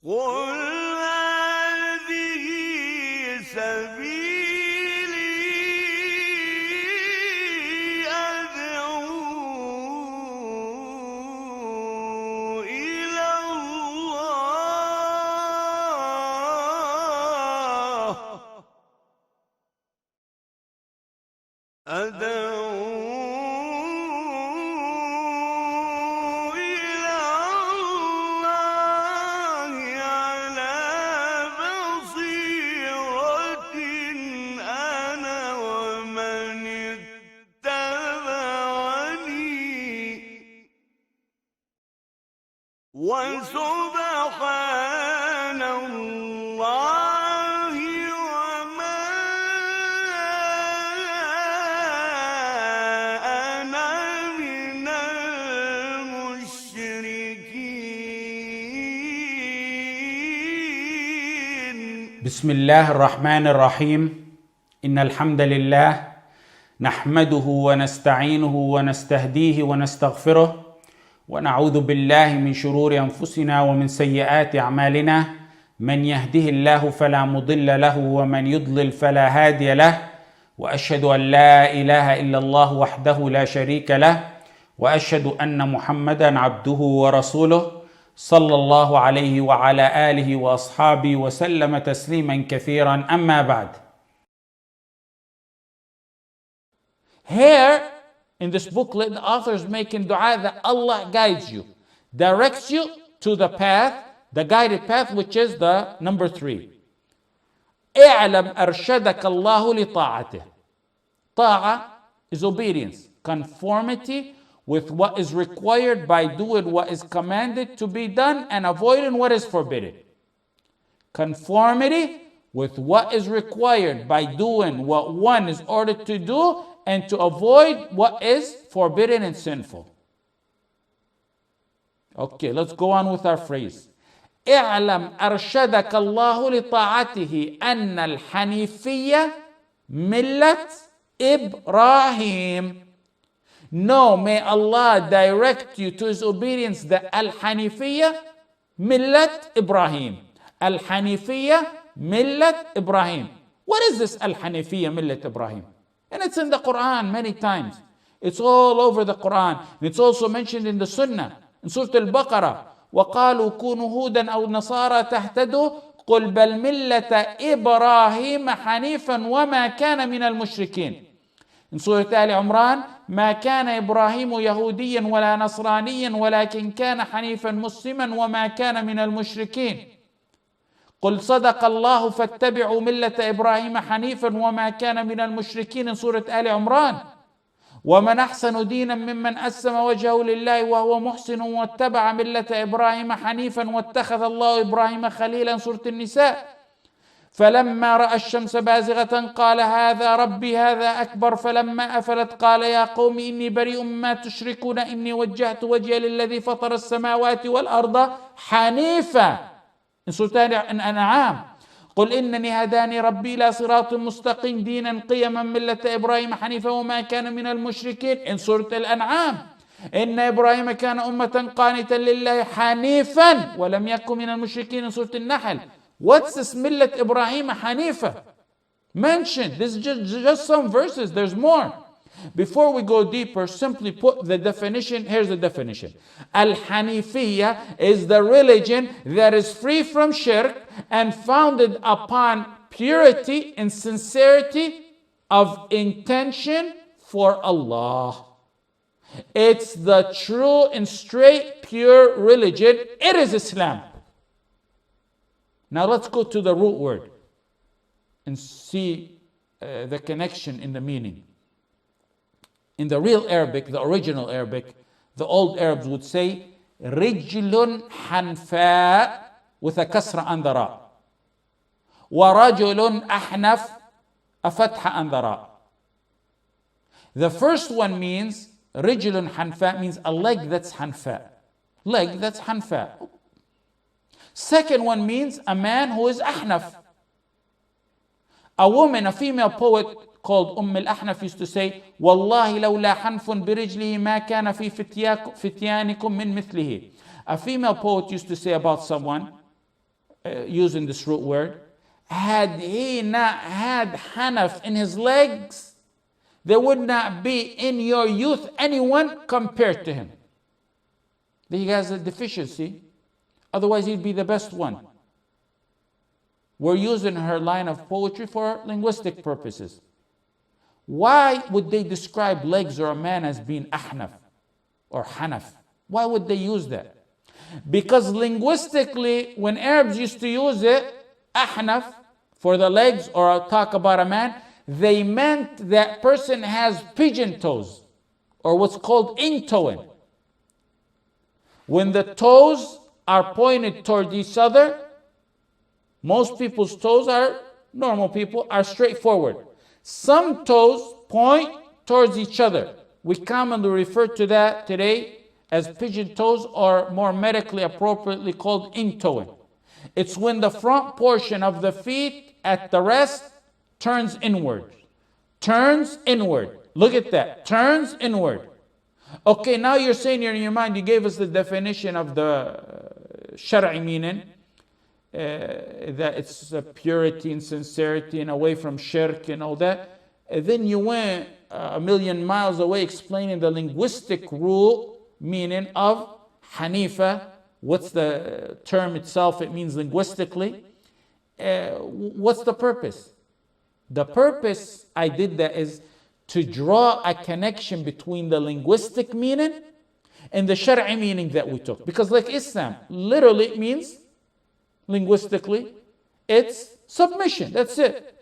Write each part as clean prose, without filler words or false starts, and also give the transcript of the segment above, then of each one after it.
قل هذه سبيلي أدعو إلى الله على بصيرة أنا ومن اتبعني وسبحان الله وما أنا من المشركين. بسم الله الرحمن الرحيم. إن الحمد لله نحمده ونستعينه ونستهديه ونستغفره ونعوذ بالله من شرور أنفسنا ومن سيئات أعمالنا. من يهده الله فلا مضل له ومن يضلل فلا هادي له، وأشهد أن لا إله إلا الله وحده لا شريك له، وأشهد أن محمدا عبده ورسوله صلى الله عليه وعلى آله وأصحابه وسلم تسليما كثيرا. أما بعد. Here in this booklet, the author is making dua that Allah guides you, directs you to the path, the guided path, which is the number 3. اعلم أرشدك الله لطاعته. Ta'a is obedience, conformity with what is required by doing what is commanded to be done and avoiding what is forbidden. Conformity with what is required by doing what one is ordered to do and to avoid what is forbidden and sinful. Okay, let's go on with our phrase. اعلم أرشدك الله لطاعته أن الحنيفية ملة إبراهيم. No, may Allah direct you to His obedience, the Al-Hanifiyyah Millat Ibraheem. Al-Hanifiyyah Millat Ibraheem. What is this Al-Hanifiyyah Millat Ibraheem? And it's in the Quran many times. It's all over the Quran. And it's also mentioned in the Sunnah. In Surah Al-Baqarah. وَقَالُوا كُونُوا هُودًا أَوْ نَصَارَى تَهْتَدُوا قُلْ بَلْ مِلَّةَ إِبْرَاهِيمَ حَنِيفًا وَمَا كَانَ مِنَ الْمُشْرِكِينَ. In Surah Al Imran, ما كان إبراهيم يهوديا ولا نصرانيا ولكن كان حنيفا مسلما وما كان من المشركين. قل صدق الله فاتبعوا ملة إبراهيم حنيفا وما كان من المشركين. In Surah Al Imran, ومن أحسن دينا ممن أسلم وجهه لله وهو محسن واتبع ملة إبراهيم حنيفا واتخذ الله إبراهيم خليلا. Surah النساء, فلما رأى الشمس بازغة قال هذا ربي هذا أكبر فلما أفلت قال يا قوم إني بريء مما تشركون إني وجهت وجهي للذي فطر السماوات والأرض حنيفا. In Surah الأنعام, قل إنني هداني ربي إلى صراط مستقيم دينا قيما ملة إبراهيم حنيفا وما كان من المشركين. In Surah الأنعام, إن إبراهيم كان أمة قانتا لله حنيفا ولم يكن من المشركين. In Surah النحل, what's this Millat Ibrahim Hanifa mentioned? This is just some verses. There's more. Before we go deeper, simply put the definition. Here's the definition. Al-Hanifiyyah is the religion that is free from shirk and founded upon purity and sincerity of intention for Allah. It's the true and straight, pure religion. It is Islam. Now let's go to the root word and see the connection in the meaning. In the real Arabic, the original Arabic, the old Arabs would say رجل حنفاء with a kasra on the ra, ورجل أحنف a fatha on the ra. The first one means رجل حنفاء means a leg that's حنفاء, leg that's حنفاء. Second one means a man who is ahnaf. A woman, a female poet called al-Ahnaf used to say, "Wallahi lawla hanfun birijlihi ma kana fi fityanikum min mithlihi." A female poet used to say about someone, using this root word, had he not had Hanaf in his legs, there would not be in your youth anyone compared to him. He has a deficiency, otherwise he'd be the best one. We're using her line of poetry for linguistic purposes. Why would they describe legs or a man as being ahnaf or hanaf? Why would they use that? Because linguistically, when Arabs used to use it, ahnaf, for the legs or talk about a man, they meant that person has pigeon toes or what's called in-toeing. When the toes are pointed toward each other, most people's toes are, normal people, are straightforward. Some toes point towards each other. We commonly refer to that today as pigeon toes, or more medically appropriately called in-toeing. It's when the front portion of the feet at the rest turns inward. Turns inward. Look at that. Turns inward. Okay, now you're saying in your mind, you gave us the definition of the Shar'i meaning, that it's purity and sincerity and away from shirk and all that. And then you went a million miles away explaining the linguistic rule meaning of Hanifa. What's the term itself? It means linguistically. What's the purpose? The purpose I did that is to draw a connection between the linguistic meaning and the Shar'i meaning that we took. Because like Islam, literally it means, linguistically, it's submission. That's it.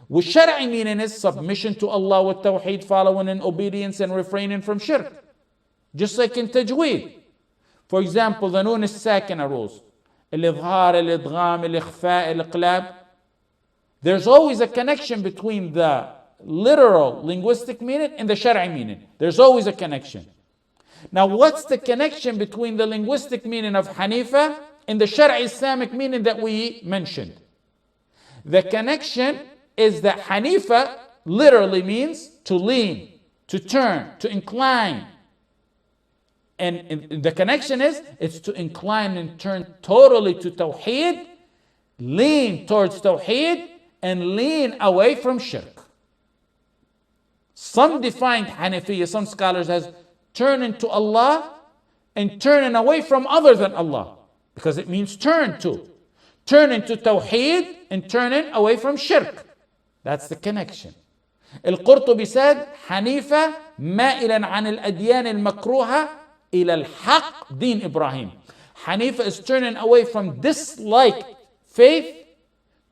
With Shar'i meaning is submission to Allah with tawheed, following in obedience and refraining from shirk. Just like in tajweed. For example, the noon as-sakina rules. Al-idhar, al-idgham, al-ikhfa, al-iqlab. There's always a connection between the literal linguistic meaning and the Shar'i meaning. There's always a connection. Now, what's the connection between the linguistic meaning of Hanifa and the Shar'i Islamic meaning that we mentioned? The connection is that Hanifa literally means to lean, to turn, to incline. And the connection is, it's to incline and turn totally to Tawheed, lean towards Tawheed, and lean away from shirk. Some defined Hanafiyyah, some scholars, as turning to Allah and turning away from other than Allah. Because it means turn to. Turning to Tawheed and turning away from shirk. That's the connection. Al-Qurtubi said, Hanifa ma'ilan an al-adyan al-makruha ila al-haq din Ibrahim. Hanifa is turning away from dislike faith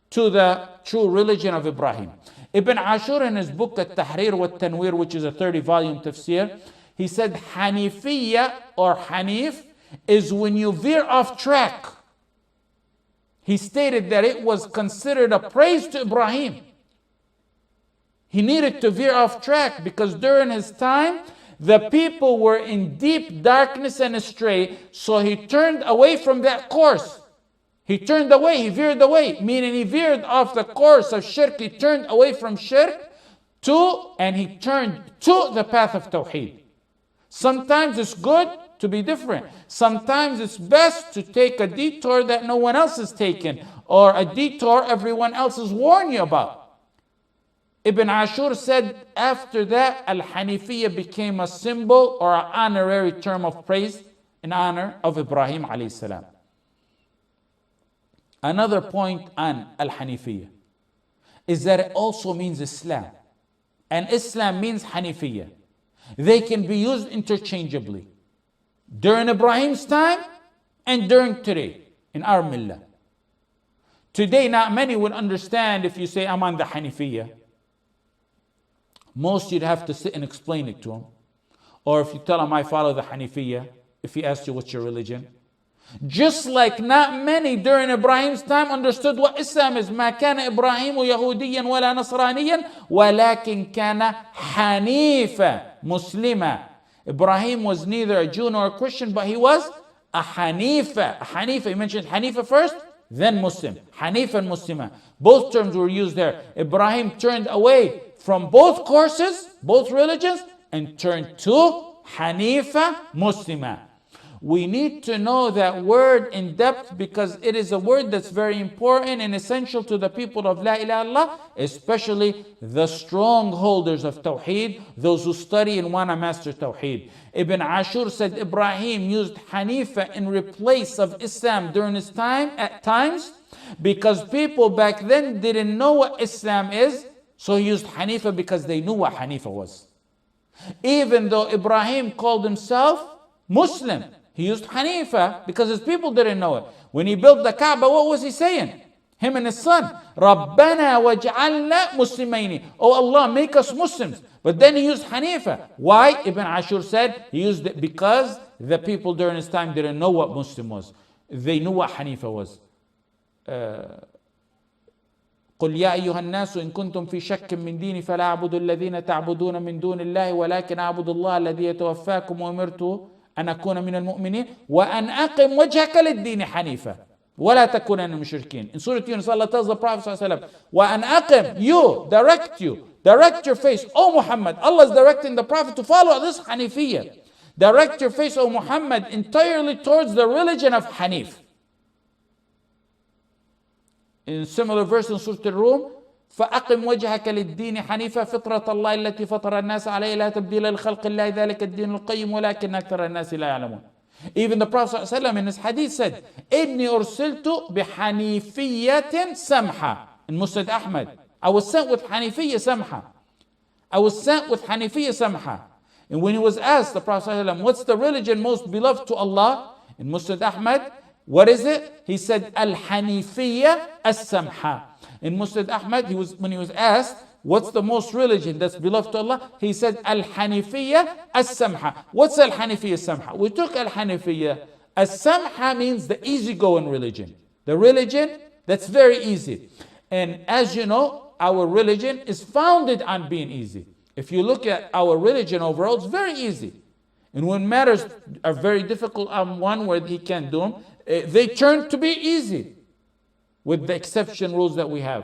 to the true religion of Ibrahim. Ibn Ashur in his book At-Tahrir wa Tanwir, which is a 30-volume tafsir, he said haneefiyyah or hanif is when you veer off track. He stated that it was considered a praise to Ibrahim. He needed to veer off track because during his time, the people were in deep darkness and astray, so he turned away from that course. He turned away, he veered away, meaning he veered off the course of shirk. He turned away from shirk and he turned to the path of Tawheed. Sometimes it's good to be different. Sometimes it's best to take a detour that no one else has taken, or a detour everyone else has warned you about. Ibn Ashur said after that, Al-Hanifiyyah became a symbol or an honorary term of praise in honor of Ibrahim alayhi salam. Another point on Al-Hanifiyyah is that it also means Islam. And Islam means Hanifiyyah. They can be used interchangeably. During Ibrahim's time and during today in our millah. Today, not many would understand if you say, I'm on the Hanifiyyah. Most you'd have to sit and explain it to them. Or if you tell them, I follow the Hanifiyyah, if he asks you what's your religion. Just like not many during Ibrahim's time understood what Islam is. ما كان إبراهيم يهوديا ولا نصرانيا ولكن كان حنيفا مسلما. Ibrahim was neither a Jew nor a Christian, but he was a Hanifa. A Hanifa, you mentioned Hanifa first, then Muslim. Hanifa and Muslima. Both terms were used there. Ibrahim turned away from both courses, both religions, and turned to Hanifa Muslima. We need to know that word in depth because it is a word that's very important and essential to the people of La ilaha illallah, especially the strongholders of Tawheed, those who study and want to master Tawheed. Ibn Ashur said Ibrahim used Hanifa in replace of Islam during his time at times because people back then didn't know what Islam is, so he used Hanifa because they knew what Hanifa was. Even though Ibrahim called himself Muslim, he used Hanifa because his people didn't know it. When he built the Kaaba, what was he saying? Him and his son, Rabbana waj'alna muslimayni. Oh Allah, make us Muslims. But then he used Hanifa. Why? Ibn Ashur said he used it because the people during his time didn't know what Muslim was. They knew what Hanifa was. قل يا أيها الناس إن كنتم في شك من ديني فلا أعبد الذين تعبدون من دون الله ولكن أعبد الله الذي يتوفاكم وأمرت أن أكون من المؤمنين وأن أقم وجهك للدين حنيفا ولا تكونن من المشركين. In Surah Yunus, Allah tells the Prophet ﷺ, وأن أقم, direct your face, O Muhammad. Allah is directing the Prophet to follow this haneefiyyah. Direct your face, O Muhammad, entirely towards the religion of Hanif. In similar verse in Surah Al-Rum, فأقم وجهك للدين حنيفا فطرة الله التي فطر الناس عليها لا تبديل لخلق الله ذلك الدين القيم ولكن أكثر الناس لا يعلمون. Even the Prophet ﷺ in his hadith said, إني أرسلت بحنيفية سمحة. In Musnad Ahmad, I was sent with حنيفية سمحة. I was sent with حنيفية سمحة. And when he was asked, the Prophet ﷺ, what's the religion most beloved to Allah? In Musnad Ahmad, what is it? He said, Al-Hanifiyyah As-Samha. In Musnad Ahmad, when he was asked, what's the most religion that's beloved to Allah? He said, Al-Hanifiyyah As-Samha. What's Al-Hanifiyyah As-Samha? We took Al-Hanifiyyah. As-Samha means the easygoing religion. The religion that's very easy. And as you know, our religion is founded on being easy. If you look at our religion overall, it's very easy. And when matters are very difficult on one where he can't do them, they turn to be easy, with the exception rules that we have.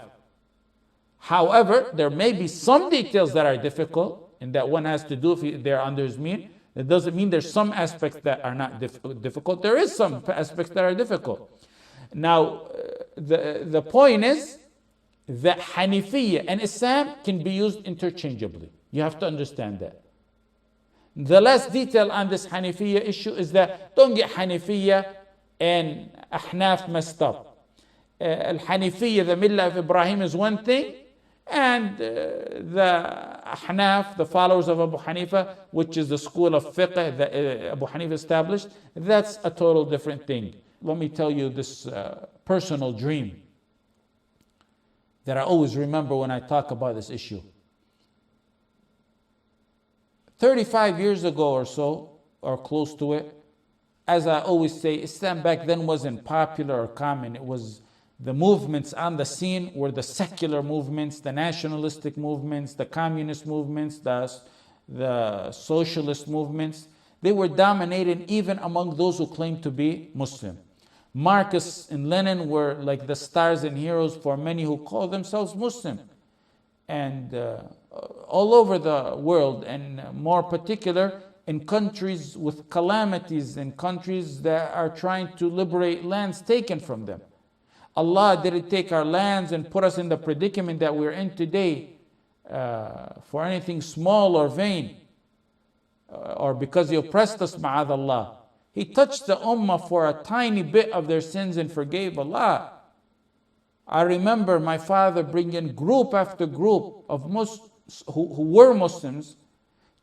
However, there may be some details that are difficult and that one has to do if they're under his mean. It doesn't mean there's some aspects that are not difficult. There is some aspects that are difficult. Now, the point is that Hanifiyyah and Islam can be used interchangeably. You have to understand that. The last detail on this Hanifiyyah issue is that don't get Hanifiyyah and Ahnaf messed up. Al-Hanifiyyah, the Millat of Ibrahim, is one thing, and the Ahnaf, the followers of Abu Hanifa, which is the school of fiqh that Abu Hanifa established, that's a total different thing. Let me tell you this personal dream that I always remember when I talk about this issue. 35 years ago or so, or close to it, as I always say, Islam back then wasn't popular or common. It was the movements on the scene were the secular movements, the nationalistic movements, the communist movements, the socialist movements. They were dominated even among those who claimed to be Muslim. Marcus and Lenin were like the stars and heroes for many who call themselves Muslim. And all over the world, and more particular in countries with calamities, in countries that are trying to liberate lands taken from them. Allah didn't take our lands and put us in the predicament that we're in today for anything small or vain, or because He oppressed us, ma'adallah. He touched the ummah for a tiny bit of their sins and forgave Allah. I remember my father bringing group after group of Muslims who were Muslims,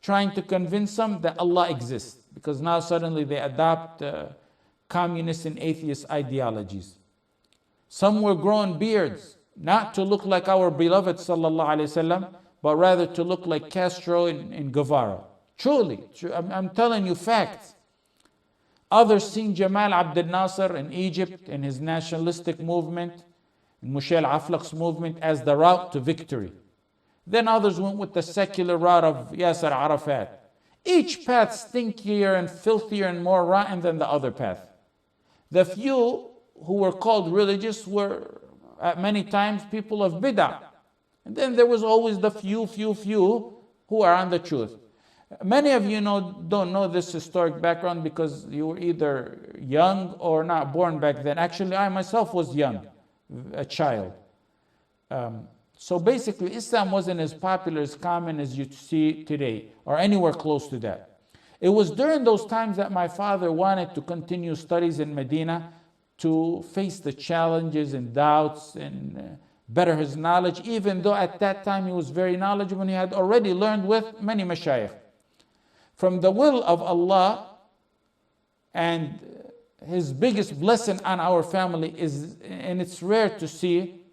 trying to convince them that Allah exists, because now suddenly they adopt communist and atheist ideologies. Some were growing beards, not to look like our beloved sallallahu alaihi wasallam, but rather to look like Castro and Guevara. Truly, I'm telling you facts. Others seen Jamal Abdel Nasser in Egypt and his nationalistic movement, Mushal Aflaq's movement, as the route to victory. Then others went with the secular route of Yasser Arafat. Each path stinkier and filthier and more rotten than the other path. The few who were called religious were at many times people of bid'ah. And then there was always the few who are on the truth. Many of you don't know this historic background because you were either young or not born back then. Actually, I myself was young, a child. So basically, Islam wasn't as popular, as common as you see today, or anywhere close to that. It was during those times that my father wanted to continue studies in Medina to face the challenges and doubts and better his knowledge, even though at that time he was very knowledgeable and he had already learned with many mashayikh. From the will of Allah, and his biggest blessing on our family is, and it's rare to see,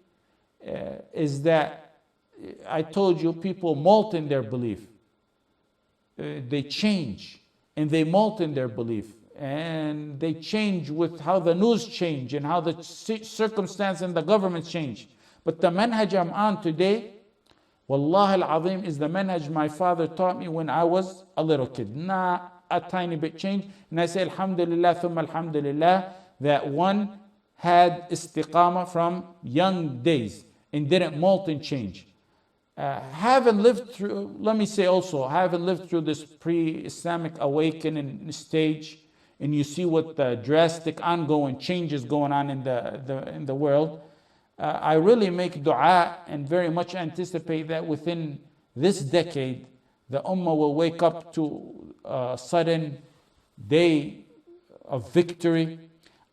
is that I told you people molt in their belief. They change and they molt in their belief, and they change with how the news change and how the circumstance and the government change. But the manhaj I'm on today, Wallahi al-Azim, is the manhaj my father taught me when I was a little kid. Not a tiny bit change. And I say alhamdulillah, thumma alhamdulillah, that one had istiqamah from young days and didn't molt and change. Having lived through, let me say also, having lived through this pre-Islamic awakening stage, and you see what the drastic ongoing changes going on in the world, I really make dua and very much anticipate that within this decade, the ummah will wake up to a sudden day of victory,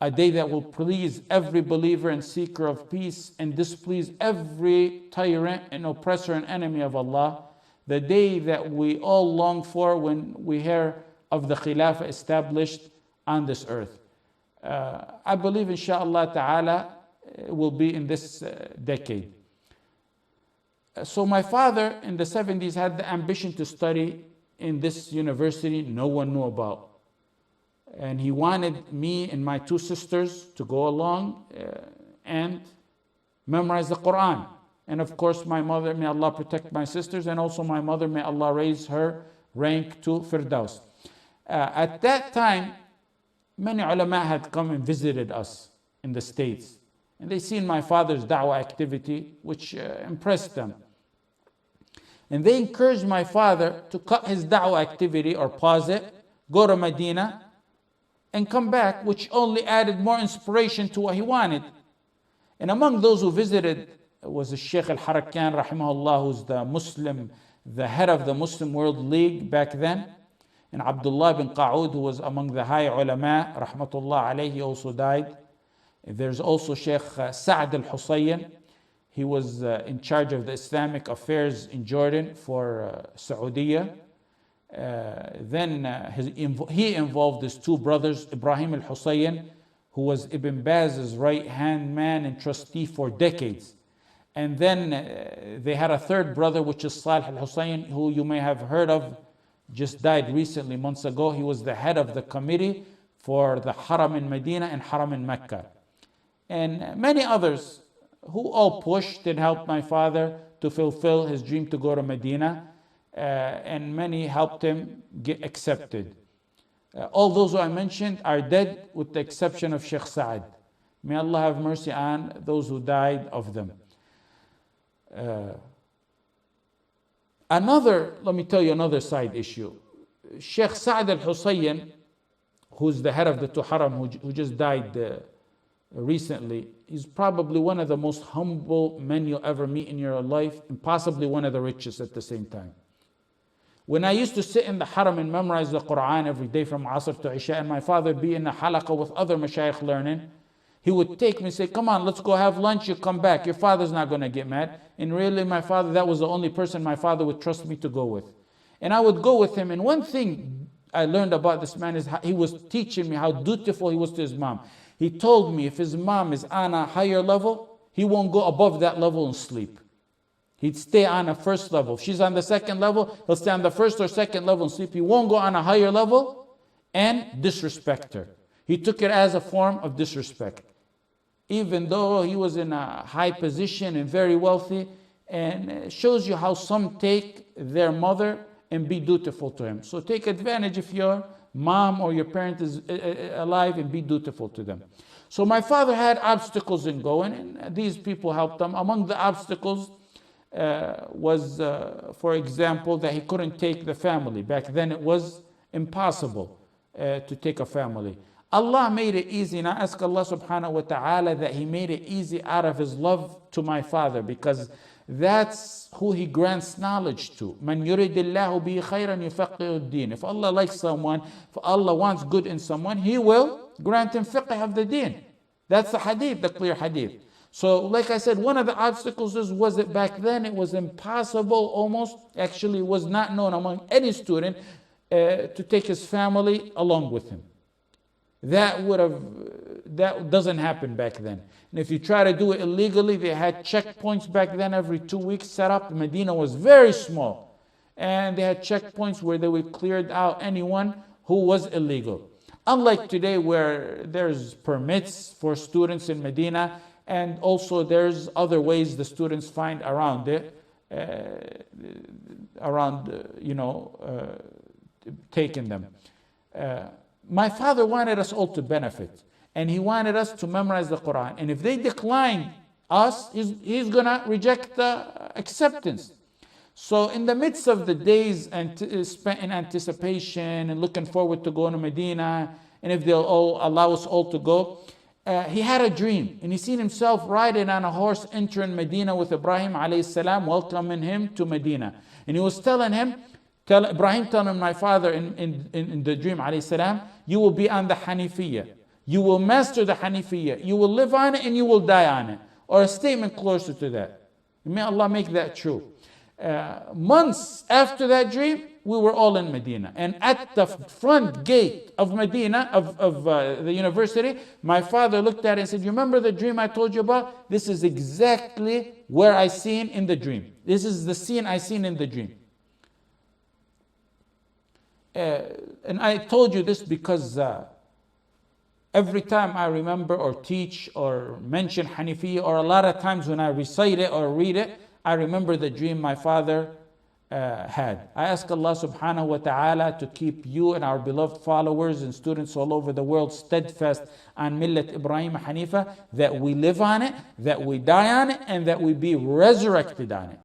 a day that will please every believer and seeker of peace and displease every tyrant and oppressor and enemy of Allah. The day that we all long for when we hear of the Khilafah established on this earth. I believe inshaAllah ta'ala will be in this decade. So my father in the 70s had the ambition to study in this university no one knew about. And he wanted me and my two sisters to go along and memorize the Quran. And of course my mother, may Allah protect my sisters, and also my mother, may Allah raise her rank to Firdaus. At that time, many ulama had come and visited us in the States. And they seen my father's da'wah activity, which impressed them. And they encouraged my father to cut his da'wah activity or pause it, go to Medina, and come back, which only added more inspiration to what he wanted. And among those who visited was the Shaykh al-Harakan, rahimahullah, who's the head of the Muslim World League back then. And Abdullah bin Qa'ud, who was among the high ulama, rahmatullah alayhi, also died. There's also Shaykh Sa'd al-Husayyan. He was in charge of the Islamic affairs in Jordan for Saudi. He involved his two brothers, Ibrahim al-Husayyan, who was Ibn Baz's right-hand man and trustee for decades. And then they had a third brother, which is Salih al-Husayyan, who you may have heard of, just died recently, months ago. He was the head of the committee for the Haram in Medina and Haram in Mecca. And many others who all pushed and helped my father to fulfill his dream to go to Medina. And many helped him get accepted. All those who I mentioned are dead with the exception of Shaykh Sa'd. May Allah have mercy on those who died of them. Let me tell you another side issue. Shaykh Sa'd al-Husayyan, who's the head of the Tuharam, who just died recently, he's probably one of the most humble men you'll ever meet in your life, and possibly one of the richest at the same time. When I used to sit in the haram and memorize the Quran every day from Asr to Isha, and my father would be in a halaqah with other mashayikh learning, he would take me and say, come on, let's go have lunch, you come back, your father's not going to get mad. And really my father, that was the only person my father would trust me to go with. And I would go with him, and one thing I learned about this man is how he was teaching me how dutiful he was to his mom. He told me if his mom is on a higher level, he won't go above that level and sleep. He'd stay on a first level. If she's on the second level, he'll stay on the first or second level and sleep. He won't go on a higher level and disrespect her. He took it as a form of disrespect. Even though he was in a high position and very wealthy, and it shows you how some take their mother and be dutiful to him. So take advantage if your mom or your parent is alive, and be dutiful to them. So my father had obstacles in going, and these people helped him. Among the obstacles, was, for example, that he couldn't take the family. Back then it was impossible to take a family. Allah made it easy, and I ask Allah subhanahu wa ta'ala that He made it easy out of His love to my father, because that's who He grants knowledge to. Man yuridillahu bihi khayran yufaqihu ad-din. If Allah likes someone, if Allah wants good in someone, He will grant him fiqh of the deen. That's the hadith, the clear hadith. So like I said, one of the obstacles was that back then it was impossible, almost, actually was not known among any student to take his family along with him. That doesn't happen back then. And if you try to do it illegally, they had checkpoints back then every 2 weeks set up. Medina was very small. And they had checkpoints where they would clear out anyone who was illegal. Unlike today, where there's permits for students in Medina, and also there's other ways the students find around it, taking them. My father wanted us all to benefit, and he wanted us to memorize the Quran. And if they decline us, he's going to reject the acceptance. So in the midst of the days spent in anticipation and looking forward to going to Medina, and if they'll all allow us all to go, he had a dream, and he seen himself riding on a horse entering Medina with Ibrahim alayhi salam, welcoming him to Medina. And he was telling him, Ibrahim telling my father in the dream alayhi salam, you will be on the haneefiyyah. You will master the haneefiyyah. You will live on it and you will die on it. Or a statement closer to that. May Allah make that true. Months after that dream, we were all in Medina. And at the front gate of Medina, of the university, my father looked at it and said, you remember the dream I told you about? This is exactly where I seen in the dream. This is the scene I seen in the dream. And I told you this because every time I remember or teach or mention haneefiyyah, or a lot of times when I recite it or read it, I remember the dream my father had. I ask Allah subhanahu wa ta'ala to keep you and our beloved followers and students all over the world steadfast on Millat Ibraheem Hanifa, that we live on it, that we die on it, and that we be resurrected on it.